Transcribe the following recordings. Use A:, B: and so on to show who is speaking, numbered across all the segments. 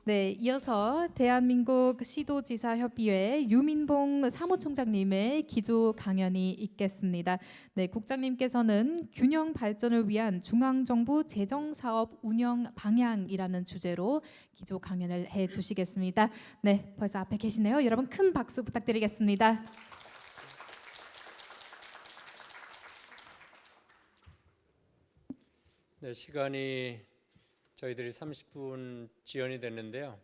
A: 네, 이어서 대한민국 시도지사협의회 유민봉 사무총장님의 기조 강연이 있겠습니다. 네, 국장님께서는 균형 발전을 위한 중앙정부 재정사업 운영 방향이라는 주제로 기조 강연을 해주시겠습니다. 네, 벌써 앞에 계시네요. 여러분 큰 박수 부탁드리겠습니다.
B: 네, 시간이 저희들이 30분 지연이 됐는데요.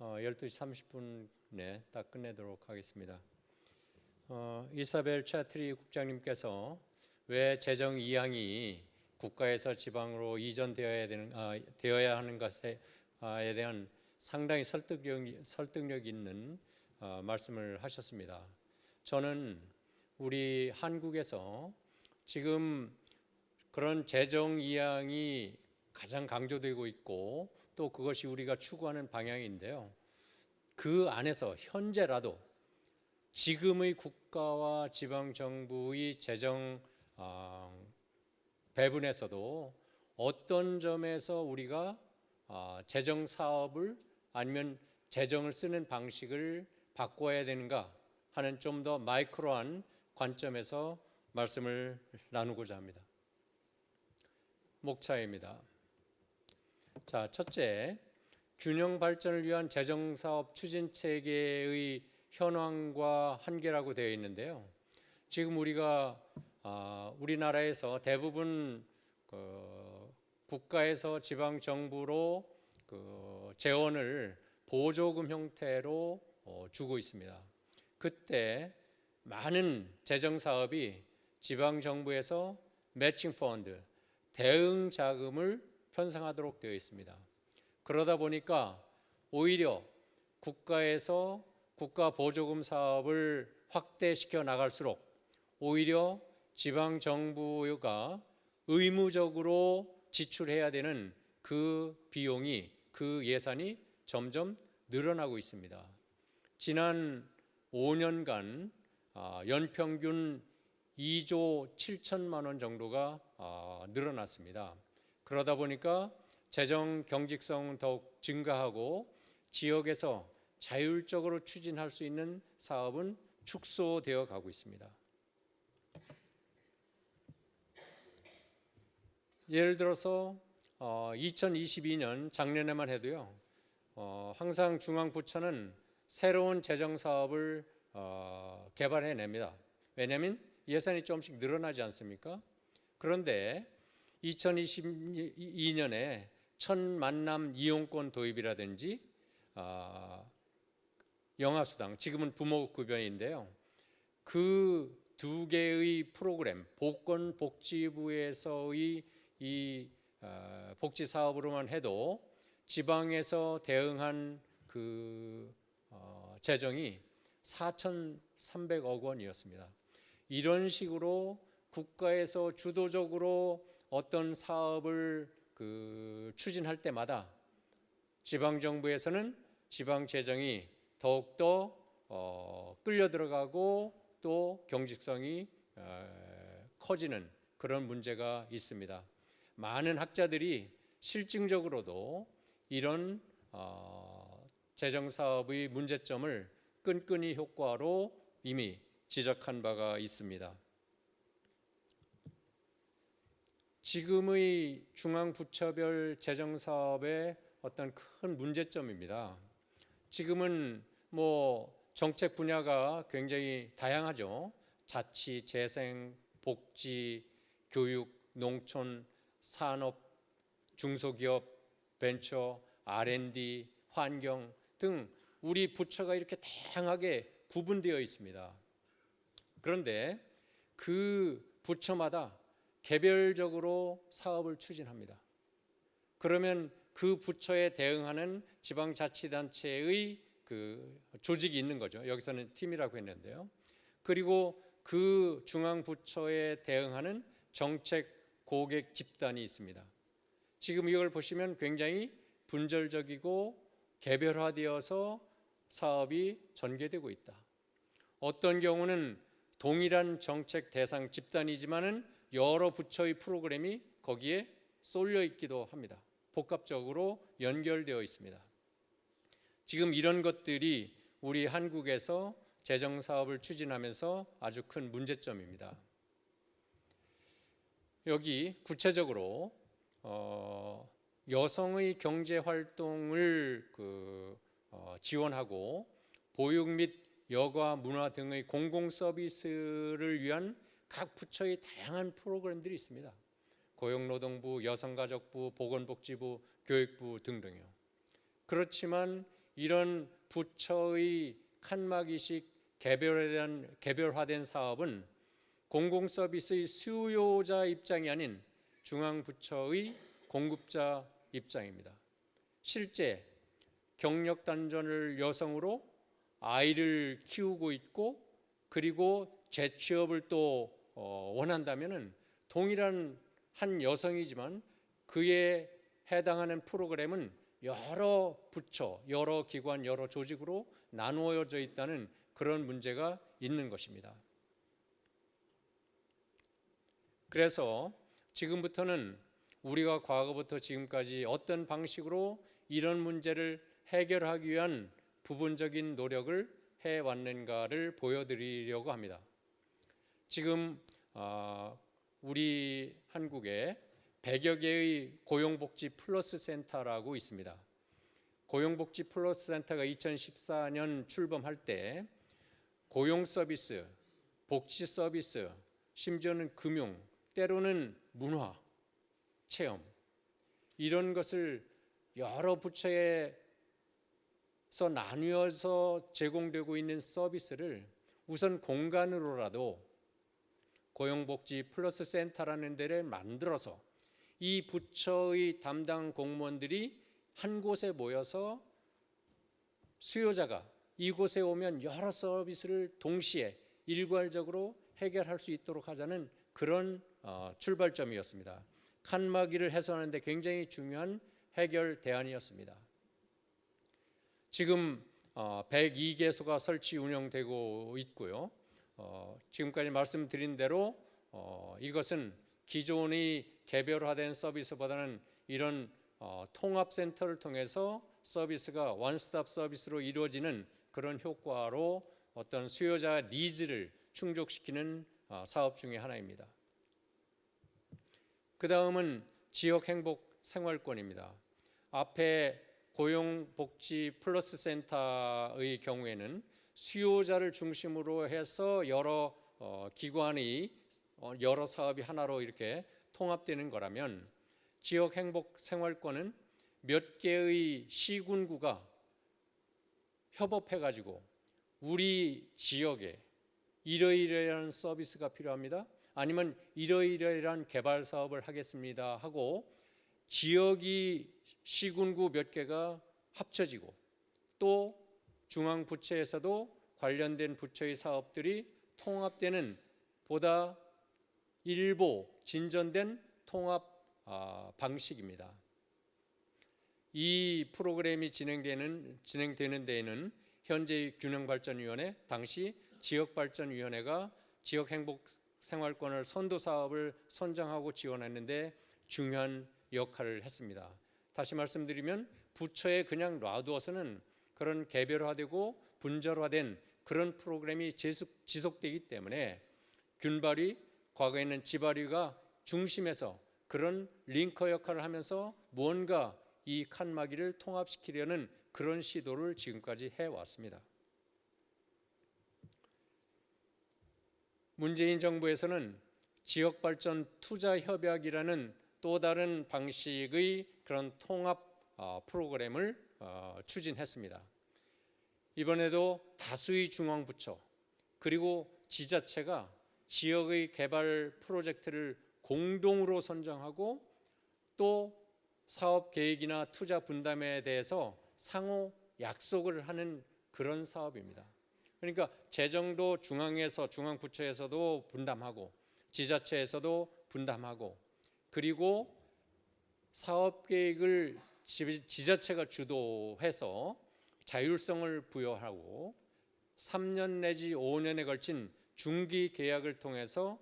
B: 12시 30분에 딱 끝내도록 하겠습니다. 이사벨 차트리 국장님께서 왜 재정 이양이 국가에서 지방으로 되어야 하는 것에 대한 상당히 설득력 있는 말씀을 하셨습니다. 저는 우리 한국에서 지금 그런 재정 이양이 가장 강조되고 있고 또 그것이 우리가 추구하는 방향인데요. 그 안에서 현재라도 지금의 국가와 지방 정부의 재정 배분에서도 어떤 점에서 우리가 재정 사업을 아니면 재정을 쓰는 방식을 바꿔야 되는가 하는 좀 더 마이크로한 관점에서 말씀을 나누고자 합니다. 목차입니다. 자, 첫째, 균형 발전을 위한 재정 사업 추진 체계의 현황과 한계라고 되어 있는데요. 지금 우리나라에서 대부분 국가에서 지방 정부로 재원을 보조금 형태로 주고 있습니다. 그때 많은 재정 사업이 지방 정부에서 매칭 펀드, 대응 자금을 편성하도록 되어 있습니다. 그러다 보니까 오히려 국가에서 국가 보조금 사업을 확대시켜 나갈수록 오히려 지방 정부가 의무적으로 지출해야 되는 그 비용이, 그 예산이 점점 늘어나고 있습니다. 지난 5년간 연평균 2조 7천만 원 정도가 늘어났습니다. 그러다 보니까 재정 경직성은 더욱 증가하고 지역에서 자율적으로 추진할 수 있는 사업은 축소되어 가고 있습니다. 예를 들어서 2022년 작년에만 해도요, 항상 중앙부처는 새로운 재정 사업을 개발해냅니다. 왜냐하면 예산이 조금씩 늘어나지 않습니까? 그런데 2022년에 천만남 이용권 도입이라든지 영아수당, 지금은 부모급여인데요. 그 두 개의 프로그램, 보건복지부에서의 이 복지 사업으로만 해도 지방에서 대응한 그 재정이 4,300억 원이었습니다. 이런 식으로 국가에서 주도적으로 어떤 사업을 추진할 때마다 지방정부에서는 지방 재정이 더욱더 끌려 들어가고 또 경직성이 커지는 그런 문제가 있습니다. 많은 학자들이 실증적으로도 이런 재정 사업의 문제점을 끈끈이 효과로 이미 지적한 바가 있습니다. 지금의 중앙부처별 재정 사업의 어떤 큰 문제점입니다. 지금은 정책 분야가 굉장히 다양하죠. 자치, 재생, 복지, 교육, 농촌, 산업, 중소기업, 벤처, R&D, 환경 등 우리 부처가 이렇게 다양하게 구분되어 있습니다. 그런데 그 부처마다 개별적으로 사업을 추진합니다. 그러면 그 부처에 대응하는 지방자치단체의 그 조직이 있는 거죠. 여기서는 팀이라고 했는데요. 그리고 그 중앙부처에 대응하는 정책 고객 집단이 있습니다. 지금 이걸 보시면 굉장히 분절적이고 개별화되어서 사업이 전개되고 있다. 어떤 경우는 동일한 정책 대상 집단이지만은 여러 부처의 프로그램이 거기에 쏠려 있기도 합니다. 복합적으로 연결되어 있습니다. 지금 이런 것들이 우리 한국에서 재정 사업을 추진하면서 아주 큰 문제점입니다. 여기 구체적으로 여성의 경제 활동을 지원하고 보육 및 여가 문화 등의 공공 서비스를 위한 각 부처의 다양한 프로그램들이 있습니다. 고용노동부, 여성가족부, 보건복지부, 교육부 등등요. 그렇지만 이런 부처의 칸막이식 개별화된 사업은 공공 서비스의 수요자 입장이 아닌 중앙부처의 공급자 입장입니다. 실제 경력 단절을 여성으로 아이를 키우고 있고 그리고 재취업을 또 원한다면은 동일한 한 여성이지만 그에 해당하는 프로그램은 여러 부처, 여러 기관, 여러 조직으로 나누어져 있다는 그런 문제가 있는 것입니다. 그래서 지금부터는 우리가 과거부터 지금까지 어떤 방식으로 이런 문제를 해결하기 위한 부분적인 노력을 해왔는가를 보여드리려고 합니다. 지금 우리 한국에 100여 개의 고용복지 플러스 센터라고 있습니다. 고용복지 플러스 센터가 2014년 출범할 때 고용 서비스, 복지 서비스, 심지어는 금융, 때로는 문화, 체험 이런 것을 여러 부처에서 나누어서 제공되고 있는 서비스를 우선 공간으로라도 고용복지 플러스 센터라는 데를 만들어서 이 부처의 담당 공무원들이 한 곳에 모여서 수요자가 이곳에 오면 여러 서비스를 동시에 일괄적으로 해결할 수 있도록 하자는 그런 출발점이었습니다. 칸막이를 해소하는 데 굉장히 중요한 해결 대안이었습니다. 지금 102개소가 설치 운영되고 있고요. 지금까지 말씀드린 대로 이것은 기존의 개별화된 서비스보다는 이런 통합센터를 통해서 서비스가 원스톱 서비스로 이루어지는 그런 효과로 어떤 수요자 니즈를 충족시키는 사업 중에 하나입니다. 그 다음은 지역행복생활권입니다. 앞에 고용복지 플러스 센터의 경우에는 수요자를 중심으로 해서 여러 기관이 여러 사업이 하나로 이렇게 통합되는 거라면 지역행복생활권은 몇 개의 시군구가 협업해가지고 우리 지역에 이러이러한 서비스가 필요합니다. 아니면 이러이러한 개발 사업을 하겠습니다 하고 지역이 시군구 몇 개가 합쳐지고 또 중앙부처에서도 관련된 부처의 사업들이 통합되는 보다 일보 진전된 통합 방식입니다. 이 프로그램이 진행되는 데에는 현재의 균형발전위원회, 당시 지역발전위원회가 지역행복생활권을 선도사업을 선정하고 지원했는데 중요한 역할을 했습니다. 다시 말씀드리면 부처에 그냥 놔두어서는 그런 개별화되고 분절화된 그런 프로그램이 지속되기 때문에 균발위, 과거에는 지발위가 중심에서 그런 링커 역할을 하면서 무언가 이 칸막이를 통합시키려는 그런 시도를 지금까지 해왔습니다. 문재인 정부에서는 지역발전 투자협약이라는 또 다른 방식의 그런 통합 프로그램을 추진했습니다. 이번에도 다수의 중앙부처 그리고 지자체가 지역의 개발 프로젝트를 공동으로 선정하고 또 사업 계획이나 투자 분담에 대해서 상호 약속을 하는 그런 사업입니다. 그러니까 재정도 중앙부처에서도 분담하고 지자체에서도 분담하고 그리고 사업 계획을 지자체가 주도해서 자율성을 부여하고 3년 내지 5년에 걸친 중기 계약을 통해서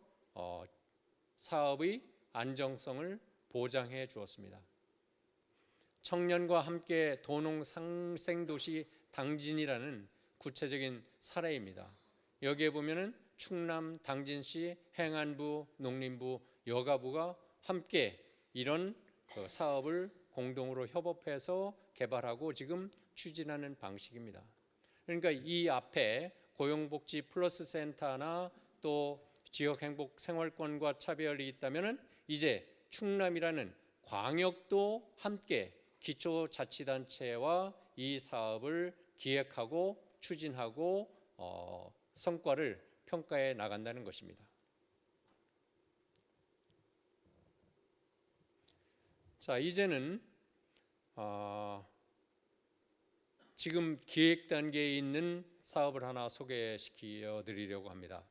B: 사업의 안정성을 보장해 주었습니다. 청년과 함께 도농 상생도시 당진이라는 구체적인 사례입니다. 여기에 보면은 충남 당진시 행안부, 농림부, 여가부가 함께 이런 사업을 공동으로 협업해서 개발하고 지금 추진하는 방식입니다. 그러니까 이 앞에 고용복지 플러스 센터나 또 지역행복 생활권과 차별이 있다면은 이제 충남이라는 광역도 함께 기초자치단체와 이 사업을 기획하고 추진하고 성과를 평가해 나간다는 것입니다. 자, 이제는 지금 기획 단계에 있는 사업을 하나 소개시켜 드리려고 합니다.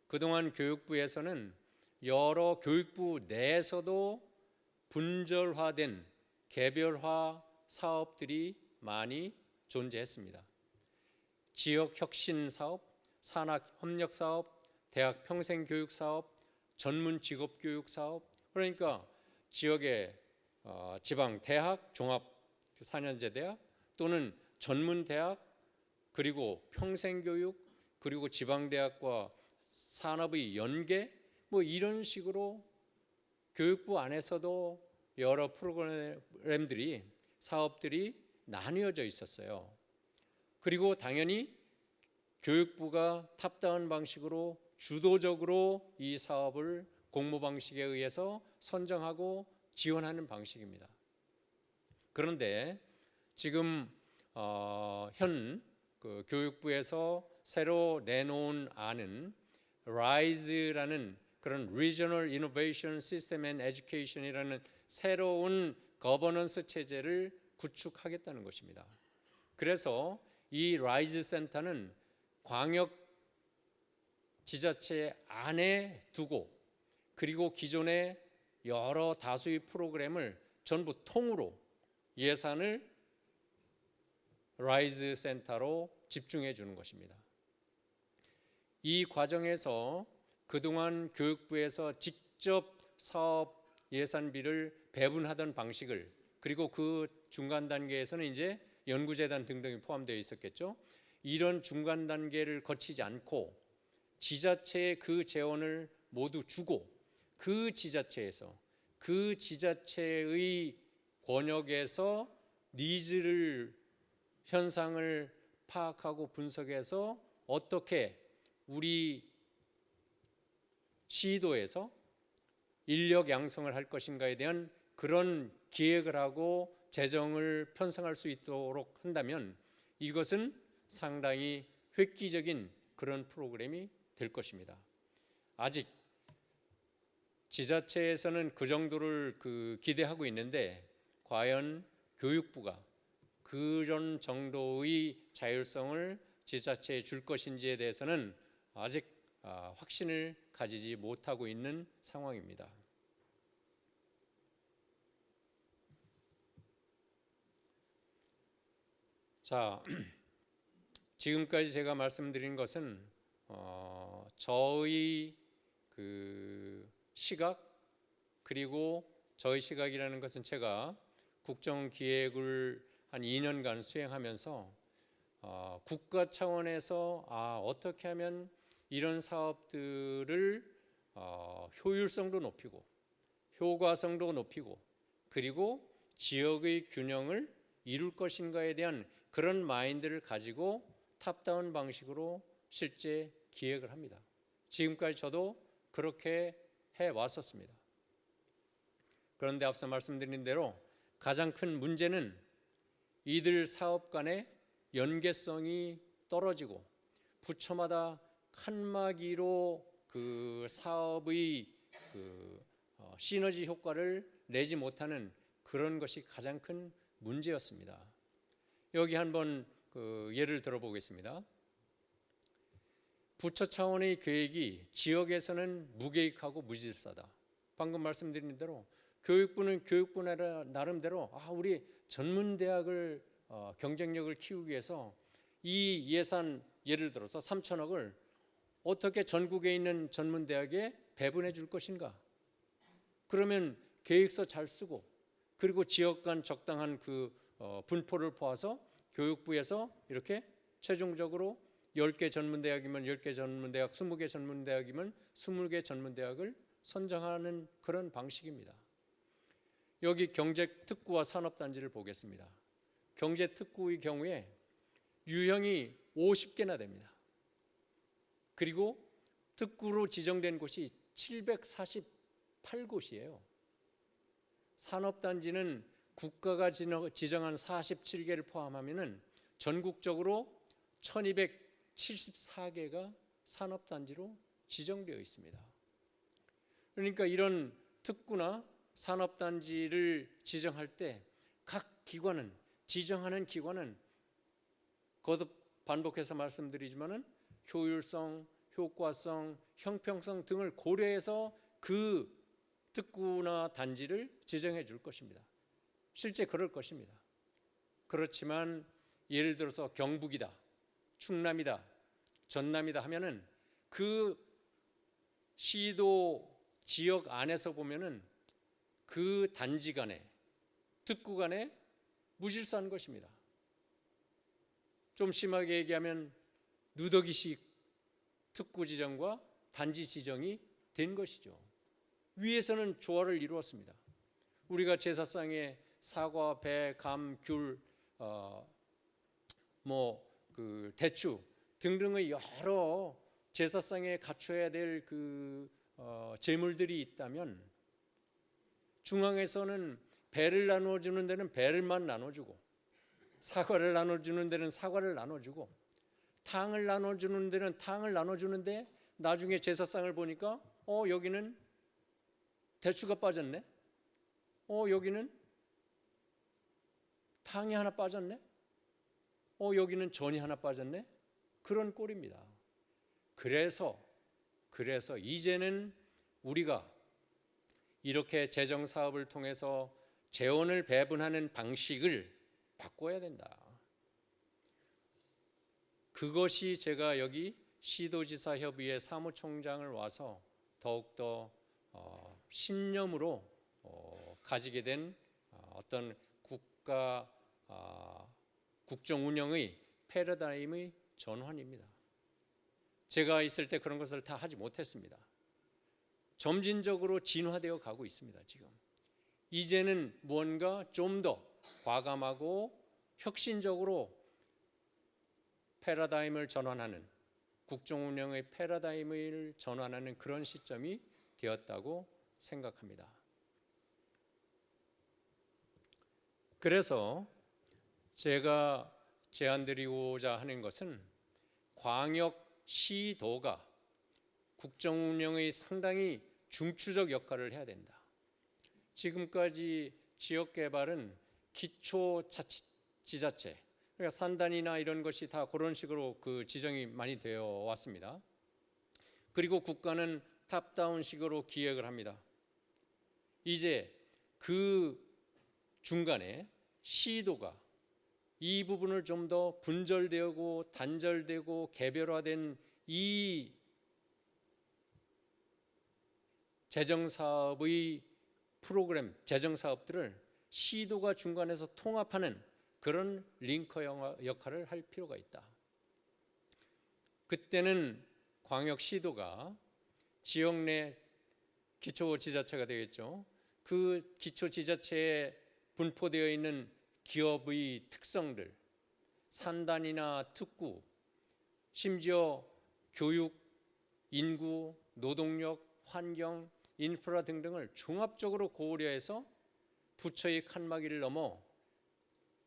B: 그동안 교육부에서는 여러 교육부 내에서도 분절화된 개별화 사업들이 많이 존재했습니다. 지역혁신 사업, 산학협력 사업, 대학 평생교육 사업, 전문 직업교육 사업, 그러니까 지역의 지방 대학, 종합 4년제 대학 또는 전문 대학, 그리고 평생교육, 그리고 지방대학과 산업의 연계, 뭐 이런 식으로 교육부 안에서도 여러 프로그램들이 사업들이 나뉘어져 있었어요. 그리고 당연히 교육부가 탑다운 방식으로 주도적으로 이 사업을 공모 방식에 의해서 선정하고 지원하는 방식입니다. 그런데 지금 현 교육부에서 새로 내놓은 안은 RISE라는 그런 Regional Innovation System and Education이라는 새로운 거버넌스 체제를 구축하겠다는 것입니다. 그래서 이 RISE 센터는 광역 지자체 안에 두고 그리고 기존의 여러 다수의 프로그램을 전부 통으로 예산을 RISE 센터로 집중해 주는 것입니다. 이 과정에서 그동안 교육부에서 직접 사업 예산비를 배분하던 방식을, 그리고 그 중간 단계에서는 이제 연구재단 등등이 포함되어 있었겠죠. 이런 중간 단계를 거치지 않고 지자체에 그 재원을 모두 주고 그 지자체에서 그 지자체의 권역에서 니즈를 현상을 파악하고 분석해서 어떻게 우리 시도에서 인력 양성을 할 것인가에 대한 그런 기획을 하고 재정을 편성할 수 있도록 한다면 이것은 상당히 획기적인 그런 프로그램이 될 것입니다. 아직 지자체에서는 그 정도를 기대하고 있는데 과연 교육부가 그런 정도의 자율성을 지자체에 줄 것인지에 대해서는 아직 확신을 가지지 못하고 있는 상황입니다. 자, 지금까지 제가 말씀드린 것은 저의 시각, 그리고 저의 시각이라는 것은 제가 국정기획을 한 2년간 수행하면서 국가 차원에서 어떻게 하면 이런 사업들을 효율성도 높이고 효과성도 높이고 그리고 지역의 균형을 이룰 것인가에 대한 그런 마인드를 가지고 탑다운 방식으로 실제 기획을 합니다. 지금까지 저도 그렇게 해왔었습니다. 그런데 앞서 말씀드린 대로 가장 큰 문제는 이들 사업 간의 연계성이 떨어지고 부처마다 칸막이로 그 사업의 시너지 효과를 내지 못하는 그런 것이 가장 큰 문제였습니다. 여기 한번 예를 들어보겠습니다. 부처 차원의 계획이 지역에서는 무계획하고 무질서다. 방금 말씀드린 대로 교육부는 교육부 나름대로 우리 전문대학을 경쟁력을 키우기 위해서 이 예산 예를 들어서 3천억을 어떻게 전국에 있는 전문대학에 배분해 줄 것인가. 그러면 계획서 잘 쓰고 그리고 지역 간 적당한 그 분포를 보아서 교육부에서 이렇게 최종적으로 10개 전문대학이면 10개 전문대학, 20개 전문대학이면 20개 전문대학을 선정하는 그런 방식입니다. 여기 경제특구와 산업단지를 보겠습니다. 경제특구의 경우에 유형이 50개나 됩니다. 그리고 특구로 지정된 곳이 748곳이에요. 산업단지는 국가가 지정한 47개를 포함하면 전국적으로 1274개가 산업단지로 지정되어 있습니다. 그러니까 이런 특구나 산업단지를 지정할 때 각 기관은, 지정하는 기관은 거듭 반복해서 말씀드리지만은 효율성, 효과성, 형평성 등을 고려해서 그 특구나 단지를 지정해 줄 것입니다. 실제 그럴 것입니다. 그렇지만 예를 들어서 경북이다, 충남이다, 전남이다 하면은 그 시도 지역 안에서 보면은 그 단지 간에, 특구 간에 무질서한 것입니다. 좀 심하게 얘기하면 누더기식 특구 지정과 단지 지정이 된 것이죠. 위에서는 조화를 이루었습니다. 우리가 제사상에 사과, 배, 감, 귤, 대추 등등의 여러 제사상에 갖춰야 될 그 제물들이 있다면 중앙에서는 배를 나눠주는 데는 배를만 나눠주고, 사과를 나눠주는 데는 사과를 나눠주고, 탕을 나눠주는 데는 탕을 나눠주는데 나중에 제사상을 보니까 여기는 대추가 빠졌네, 여기는 탕이 하나 빠졌네, 여기는 전이 하나 빠졌네, 그런 꼴입니다. 그래서 이제는 우리가 이렇게 재정사업을 통해서 재원을 배분하는 방식을 바꿔야 된다. 그것이 제가 여기 시도지사협의회 사무총장을 와서 더욱더 신념으로 가지게 된 어떤 국정 운영의 패러다임의 전환입니다. 제가 있을 때 그런 것을 다 하지 못했습니다. 점진적으로 진화되어 가고 있습니다. 지금 이제는 뭔가 좀 더 과감하고 혁신적으로 패러다임을 전환하는, 국정 운영의 패러다임을 전환하는 그런 시점이 되었다고 생각합니다. 그래서 제가 제안드리고자 하는 것은 광역시도가 국정 운영의 상당히 중추적 역할을 해야 된다. 지금까지 지역개발은 기초자치지자체, 그러니까 산단이나 이런 것이 다 그런 식으로 그 지정이 많이 되어 왔습니다. 그리고 국가는 탑다운식으로 기획을 합니다. 이제 그 중간에 시도가 이 부분을 좀 더 분절되고 단절되고 개별화된 이 재정사업의 프로그램, 재정사업들을 시도가 중간에서 통합하는 그런 링커 역할을 할 필요가 있다. 그때는 광역시도가 지역 내 기초지자체가 되겠죠. 그 기초지자체에 분포되어 있는 기업의 특성들, 산단이나 특구, 심지어 교육, 인구, 노동력, 환경, 인프라 등등을 종합적으로 고려해서 부처의 칸막이를 넘어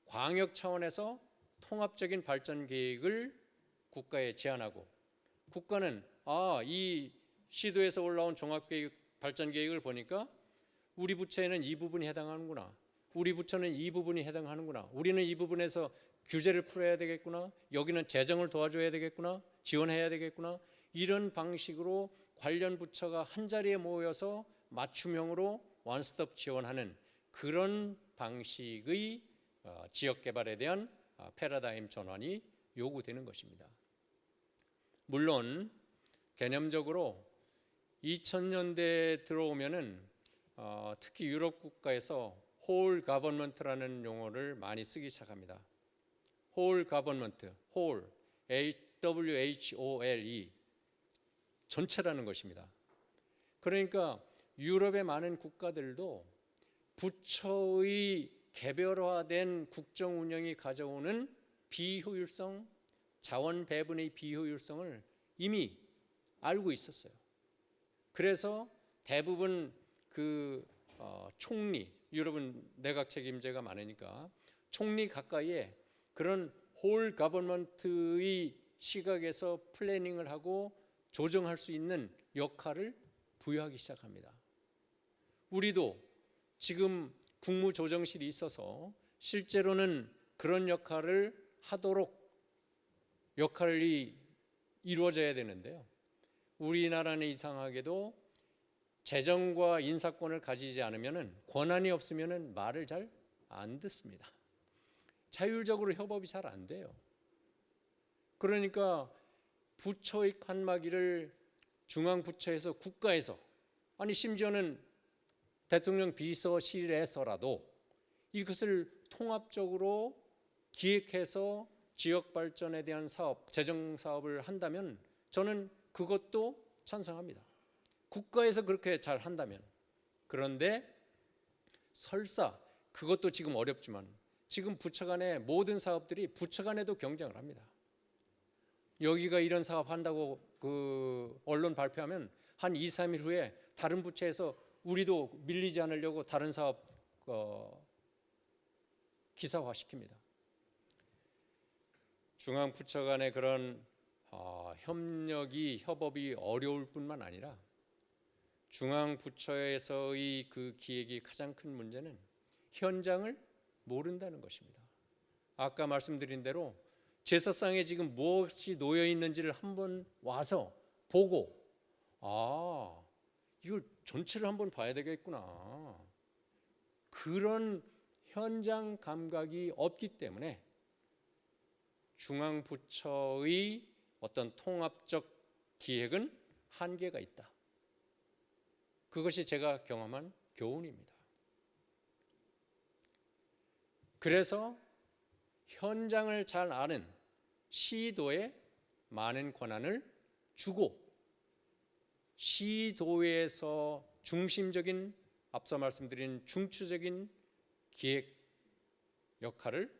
B: 광역 차원에서 통합적인 발전 계획을 국가에 제안하고, 국가는 이 시도에서 올라온 종합계획 발전 계획을 보니까 우리 부처에는 이 부분이 해당하는구나, 우리 부처는 이 부분이 해당하는구나, 우리는 이 부분에서 규제를 풀어야 되겠구나, 여기는 재정을 도와줘야 되겠구나, 지원해야 되겠구나, 이런 방식으로 관련 부처가 한자리에 모여서 맞춤형으로 원스톱 지원하는 그런 방식의 지역개발에 대한 패러다임 전환이 요구되는 것입니다. 물론 개념적으로 2000년대에 들어오면은 특히 유럽 국가에서 홀 가버먼트라는 용어를 많이 쓰기 시작합니다. 홀 가버먼트, 홀, WHOLE, 전체라는 것입니다. 그러니까 유럽의 많은 국가들도 부처의 개별화된 국정 운영이 가져오는 비효율성, 자원 배분의 비효율성을 이미 알고 있었어요. 그래서 대부분 총리, 유럽은 내각 책임제가 많으니까 총리 가까이에 그런 홀 가버먼트의 시각에서 플래닝을 하고 조정할 수 있는 역할을 부여하기 시작합니다. 우리도 지금 국무조정실이 있어서 실제로는 그런 역할을 하도록 역할이 이루어져야 되는데요. 우리나라는 이상하게도 재정과 인사권을 가지지 않으면, 권한이 없으면 말을 잘 안 듣습니다. 자율적으로 협업이 잘 안 돼요. 그러니까 부처의 칸막이를 중앙부처에서, 국가에서, 아니 심지어는 대통령 비서실에서라도 이것을 통합적으로 기획해서 지역 발전에 대한 사업, 재정 사업을 한다면 저는 그것도 찬성합니다. 국가에서 그렇게 잘 한다면. 그런데 설사 그것도 지금 어렵지만 지금 부처 간의 모든 사업들이 부처 간에도 경쟁을 합니다. 여기가 이런 사업 한다고 언론 발표하면 한 2, 3일 후에 다른 부처에서 우리도 밀리지 않으려고 다른 사업 기사화시킵니다. 중앙부처 간의 그런 협업이 어려울 뿐만 아니라 중앙부처에서의 그 기획이 가장 큰 문제는 현장을 모른다는 것입니다. 아까 말씀드린 대로 제사상에 지금 무엇이 놓여 있는지를 한번 와서 보고, 이걸 전체를 한번 봐야 되겠구나, 그런 현장 감각이 없기 때문에 중앙부처의 어떤 통합적 기획은 한계가 있다. 그것이 제가 경험한 교훈입니다. 그래서 현장을 잘 아는 시도에 많은 권한을 주고, 시도에서 중심적인, 앞서 말씀드린 중추적인 기획 역할을,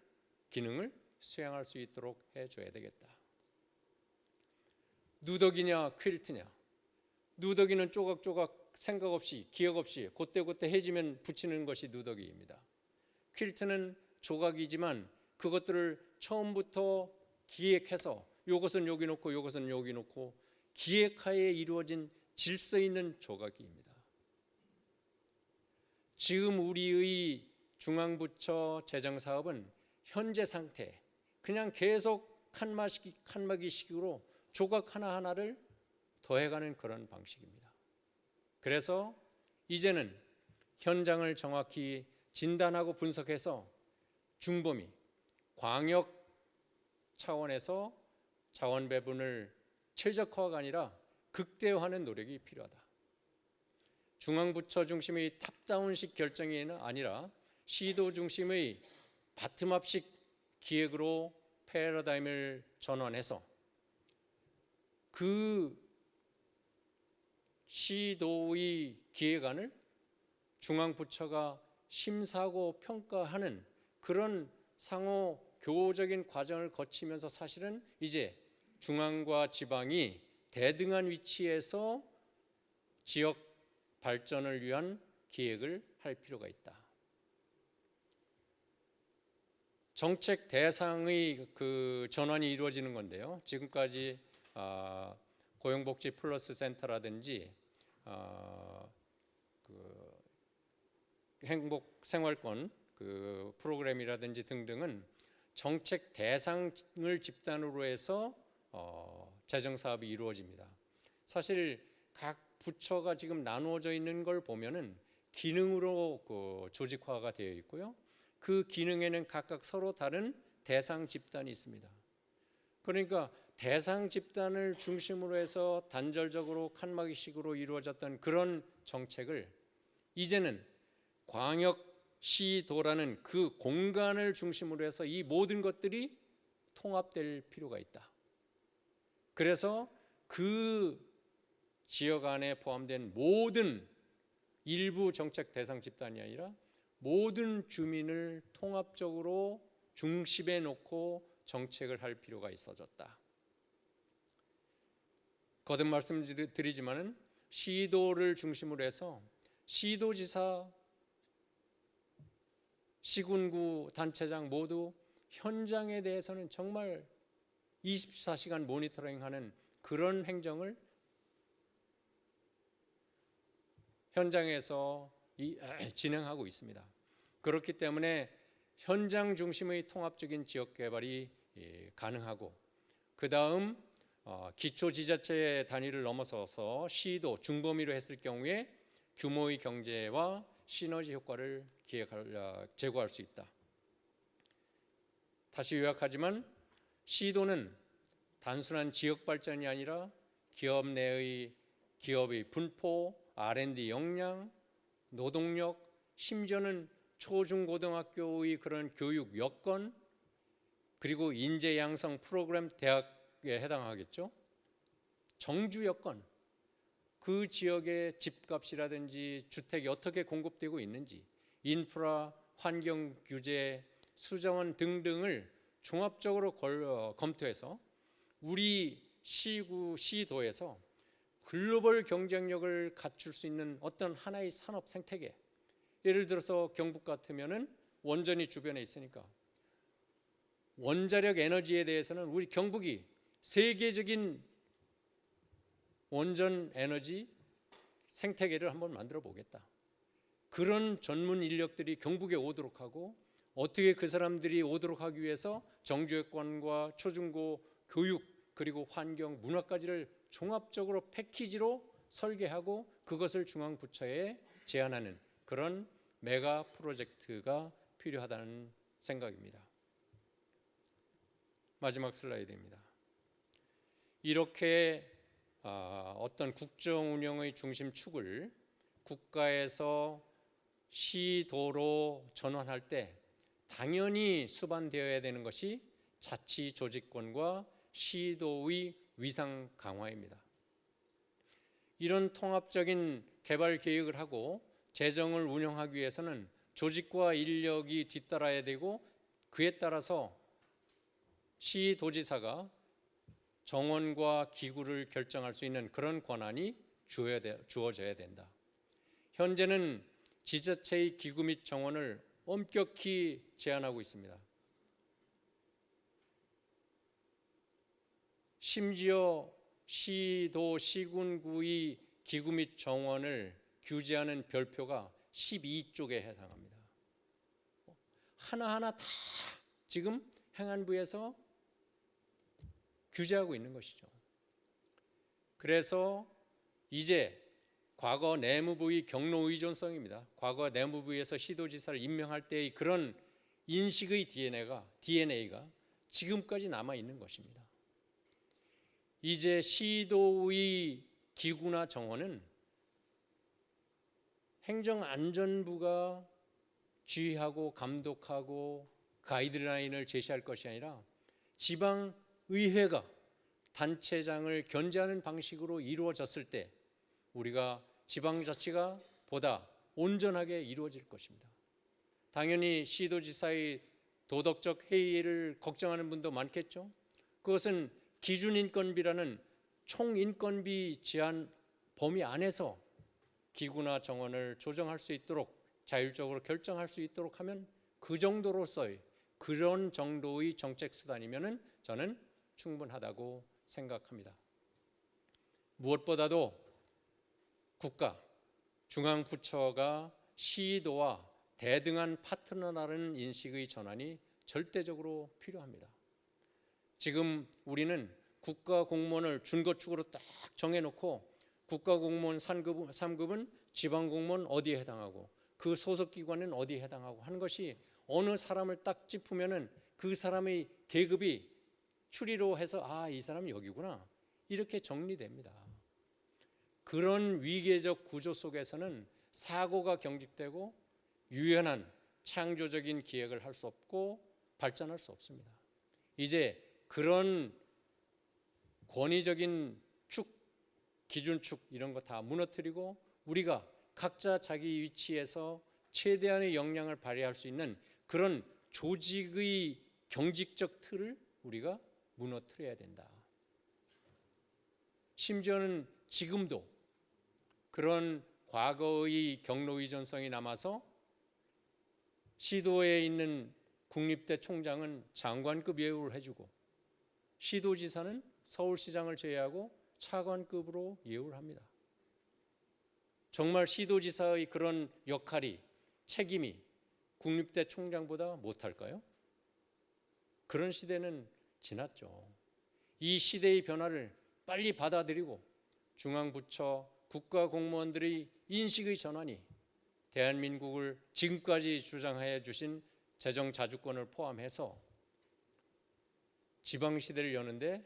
B: 기능을 수행할 수 있도록 해줘야 되겠다. 누더기냐 퀼트냐. 누더기는 조각조각 생각 없이, 기억 없이 그때그때 해지면 붙이는 것이 누더기입니다. 퀼트는 조각이지만 그것들을 처음부터 기획해서 요것은 여기 놓고 요것은 여기 놓고 기획하에 이루어진 질서 있는 조각입니다. 지금 우리의 중앙부처 재정사업은 현재 상태, 그냥 계속 칸막이식으로 조각 하나하나를 더해가는 그런 방식입니다. 그래서 이제는 현장을 정확히 진단하고 분석해서 중범위, 광역 차원에서 자원 배분을 최적화가 아니라 극대화하는 노력이 필요하다. 중앙부처 중심의 탑다운식 결정이 아니라 시도 중심의 바텀업식 기획으로 패러다임을 전환해서 그 시도의 기획안을 중앙부처가 심사하고 평가하는 그런 상호 교우적인 과정을 거치면서 사실은 이제 중앙과 지방이 대등한 위치에서 지역 발전을 위한 기획을 할 필요가 있다. 정책 대상의 그 전환이 이루어지는 건데요. 지금까지 고용복지 플러스 센터라든지 그 행복 생활권 그 프로그램이라든지 등등은 정책 대상을 집단으로 해서 재정 사업이 이루어집니다. 사실 각 부처가 지금 나누어져 있는 걸 보면은 기능으로 그 조직화가 되어 있고요. 그 기능에는 각각 서로 다른 대상 집단이 있습니다. 그러니까 대상 집단을 중심으로 해서 단절적으로 칸막이식으로 이루어졌던 그런 정책을 이제는 광역 시도라는 그 공간을 중심으로 해서 이 모든 것들이 통합될 필요가 있다. 그래서 그 지역 안에 포함된 모든 일부 정책 대상 집단이 아니라 모든 주민을 통합적으로 중심에 놓고 정책을 할 필요가 있어졌다. 거듭 말씀드리지만은 시도를 중심으로 해서 시도지사, 시군구 단체장 모두 현장에 대해서는 정말 24시간 모니터링하는 그런 행정을 현장에서 진행하고 있습니다. 그렇기 때문에 현장 중심의 통합적인 지역 개발이 가능하고, 그 다음 기초지자체 단위를 넘어서서 시도, 중범위로 했을 경우에 규모의 경제와 시너지 효과를 제고할 수 있다. 다시 요약하지만 시도는 단순한 지역 발전이 아니라 기업의 분포, R&D 역량, 노동력, 심지어는 초중고등학교의 그런 교육 여건, 그리고 인재 양성 프로그램, 대학에 해당하겠죠. 정주 여건, 그 지역의 집값이라든지 주택이 어떻게 공급되고 있는지, 인프라, 환경 규제, 수정원 등등을 종합적으로 검토해서 우리 시도에서 글로벌 경쟁력을 갖출 수 있는 어떤 하나의 산업 생태계, 예를 들어서 경북 같으면은 원전이 주변에 있으니까 원자력 에너지에 대해서는 우리 경북이 세계적인 원전 에너지 생태계를 한번 만들어 보겠다. 그런 전문 인력들이 경북에 오도록 하고, 어떻게 그 사람들이 오도록 하기 위해서 정주여건과 초중고 교육, 그리고 환경, 문화까지를 종합적으로 패키지로 설계하고 그것을 중앙부처에 제안하는 그런 메가 프로젝트가 필요하다는 생각입니다. 마지막 슬라이드입니다. 이렇게 어떤 국정 운영의 중심축을 국가에서 시도로 전환할 때 당연히 수반되어야 되는 것이 자치 조직권과 시도의 위상 강화입니다. 이런 통합적인 개발 계획을 하고 재정을 운영하기 위해서는 조직과 인력이 뒤따라야 되고, 그에 따라서 시도지사가 정원과 기구를 결정할 수 있는 그런 권한이 주어져야 된다. 현재는 지자체의 기구 및 정원을 엄격히 제한하고 있습니다. 심지어 시도, 시군구의 기구 및 정원을 규제하는 별표가 12쪽에 해당합니다. 하나하나 다 지금 행안부에서 규제하고 있는 것이죠. 그래서 이제 과거 내무부의 경로 의존성입니다. 과거 내무부에서 시도지사를 임명할 때의 그런 인식의 DNA가 지금까지 남아 있는 것입니다. 이제 시도의 기구나 정원은 행정안전부가 지휘하고 감독하고 가이드라인을 제시할 것이 아니라 지방의회가 단체장을 견제하는 방식으로 이루어졌을 때 우리가 지방자치가 보다 온전하게 이루어질 것입니다. 당연히 시도지사의 도덕적 해이를 걱정하는 분도 많겠죠. 그것은 기준인건비라는 총인건비 제한 범위 안에서 기구나 정원을 조정할 수 있도록, 자율적으로 결정할 수 있도록 하면 그 정도로서의, 그런 정도의 정책 수단이면은 저는 충분하다고 생각합니다. 무엇보다도 국가, 중앙부처가 시도와 대등한 파트너라는 인식의 전환이 절대적으로 필요합니다. 지금 우리는 국가 공무원을 준거축으로 딱 정해놓고 국가 공무원 3급은 지방 공무원 어디에 해당하고 그 소속 기관은 어디에 해당하고 하는 것이, 어느 사람을 딱 짚으면은 그 사람의 계급이 추리로 해서 이 사람이 여기구나, 이렇게 정리됩니다. 그런 위계적 구조 속에서는 사고가 경직되고 유연한 창조적인 기획을 할 수 없고 발전할 수 없습니다. 이제 그런 권위적인 축, 기준축 이런 거 다 무너뜨리고 우리가 각자 자기 위치에서 최대한의 역량을 발휘할 수 있는 그런 조직의 경직적 틀을 우리가 무너뜨려야 된다. 심지어는 지금도 그런 과거의 경로 의존성이 남아서 시도에 있는 국립대 총장은 장관급 예우를 해주고 시도지사는 서울시장을 제외하고 차관급으로 예우를 합니다. 정말 시도지사의 그런 역할이 책임이 국립대 총장보다 못할까요? 그런 시대는 지났죠. 이 시대의 변화를 빨리 받아들이고 중앙부처 국가공무원들의 인식의 전환이 대한민국을 지금까지 주장해 주신 재정자주권을 포함해서 지방시대를 여는데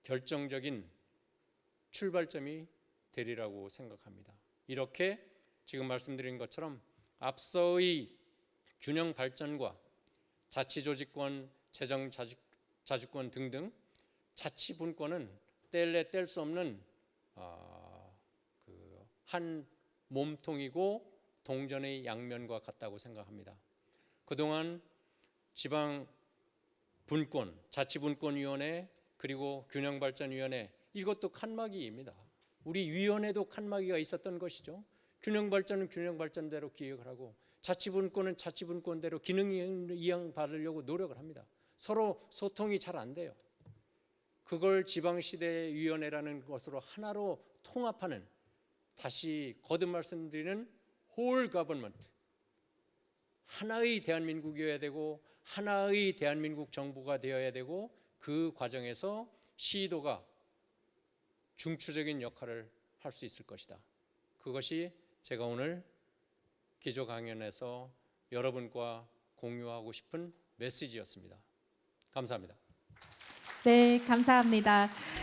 B: 결정적인 출발점이 되리라고 생각합니다. 이렇게 지금 말씀드린 것처럼 앞서의 균형 발전과 자치조직권, 재정자주권 등등 자치분권은 뗄래 뗄 수 없는 한 몸통이고 동전의 양면과 같다고 생각합니다. 그동안 지방분권, 자치분권위원회 그리고 균형발전위원회 이것도 칸막이입니다. 우리 위원회도 칸막이가 있었던 것이죠. 균형발전은 균형발전대로 기획을 하고 자치분권은 자치분권대로 기능 이행 받으려고 노력을 합니다. 서로 소통이 잘 안 돼요. 그걸 지방시대위원회라는 것으로 하나로 통합하는, 다시 거듭 말씀드리는 홀 거버먼트, 하나의 대한민국이어야 되고 하나의 대한민국 정부가 되어야 되고 그 과정에서 시도가 중추적인 역할을 할 수 있을 것이다. 그것이 제가 오늘 기조 강연에서 여러분과 공유하고 싶은 메시지였습니다. 감사합니다.
A: 네, 감사합니다.